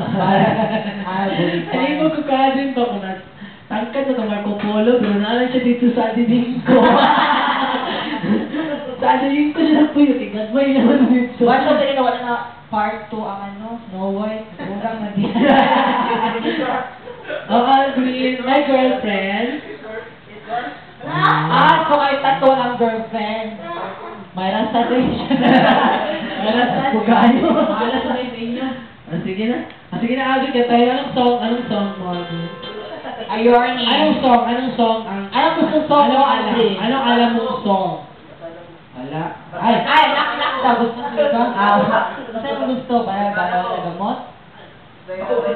Hindi mo kukasin pa ko na tangkad na ito Marco Polo, pero naalan siya dito sa adiding ko. Sa adiding ko siya nagpuyo, tingnan mo yun naman dito. Ba't mo tayo wala na part 2 ang Snow White? Urang na din. Aldrin, my girlfriend. So kayo tato ng girlfriend. May rasa rin siya. May rasa pugayo. Alas na sa inyo. Sige na. Sige na, Aldrin, kaya tayo. Anong song mo, Aldrin? Ayorni. Anong song? Anong gusto song mo, Aldrin? Anong alam mong song? Wala. Ay, nak daw. Gusto mo ito? Kasi mo gusto, para na gamot?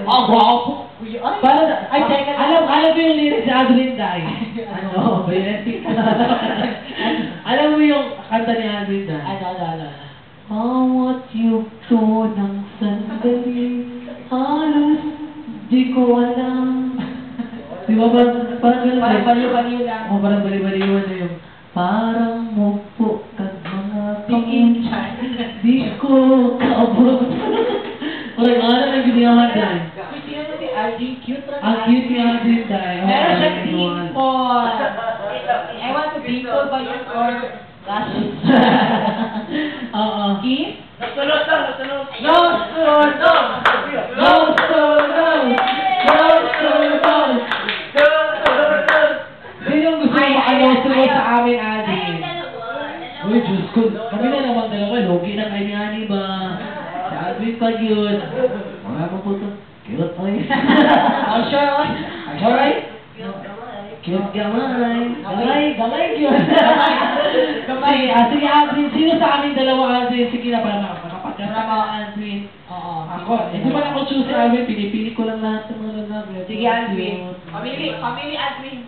Wow! Ay, alam mo yung lyrics ni Aldrin Day? Ano? Violetic. Alam mo yung kanta ni Aldrin Day? Ano? Bawat yugto ng sandali, halos di ko alam. Di ba parang baliw-baliw lang. O, parang baliw-baliw na yung parang mupo kag mga pingin. Di ko kaabot. Parang ano lang ginawa dahil. Sino mo si Aldrin? Cute lang. Ang cute ni Aldrin dahil. Meron siyang dimple. I want to dimple by your or lashes. Oo. Kiss? No! Sinong gusto mo ano sa amin, Adi? Uy, Diyos ko. Kami na naman dalawa. Logi na kayo ni Ani ba? Si Aldrin pag yun. Mga mo po ito. Cute, oy. Sure. Alright? Cute gamay. Gamay cute. Sige, Aldrin. Sino sa amin dalawa, Aldrin? Sige na, para makapagkarama, Aldrin. Oo. Ako, hindi pa ako choose si Aldrin. Pinipili ko lang lahat ng mga lalaki. Sige, Aldrin. Family Aldrin.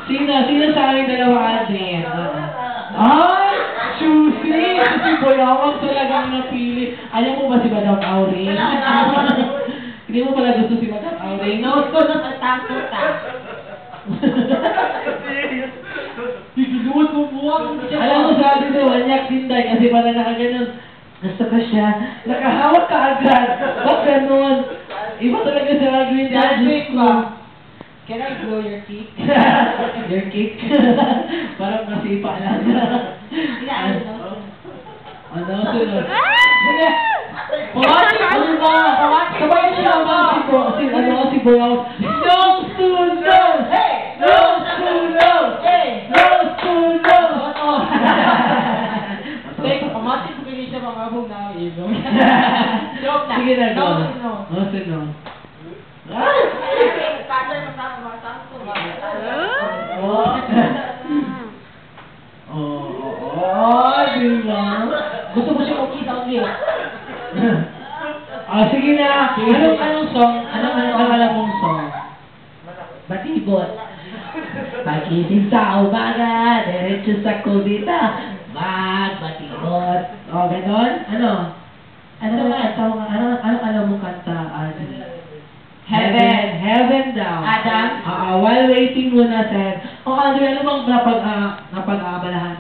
Sino sa amin dalawa, Aldrin? Ay! Choosy! Si Boyawag talagang napili. Alam mo ba si Madam Auring? Hindi mo pala gusto si Madam Auring? No, so natatakot ka. Pinunuot mo buwag. Alam mo sa atin na wanyak din tayo kasi pala nakaganon. Gusto ko siya. Nakahawak ka agad. Ba't ganon? Iba talaga sa Aldrin. Aldrin ba? Can I blow your kick? Your kick? Parang masipa lang. Ano? Sunod. Sige! Pawati! Ano ba? Pawati! Sabay siya ba? Si Boyaw. No sunog! Hey! No sunog! Hey! No sunog! Teka, pamati ko kayo siya mga abong na ilong. Joke na. Sige na, go. No sunog. No sunog. Diba? Gusto mo siya mag-kita ulit. Sige na. Anong song? Anong alam mong song? Batibot. Pagising sa umaga, diretso sa kubita, magbatibot. O, ganon? Ano? Anong alam mong kanta, Adi? Heaven daw. Adam? While waiting muna, sir. O, Adi, ano bang napag-aabalahan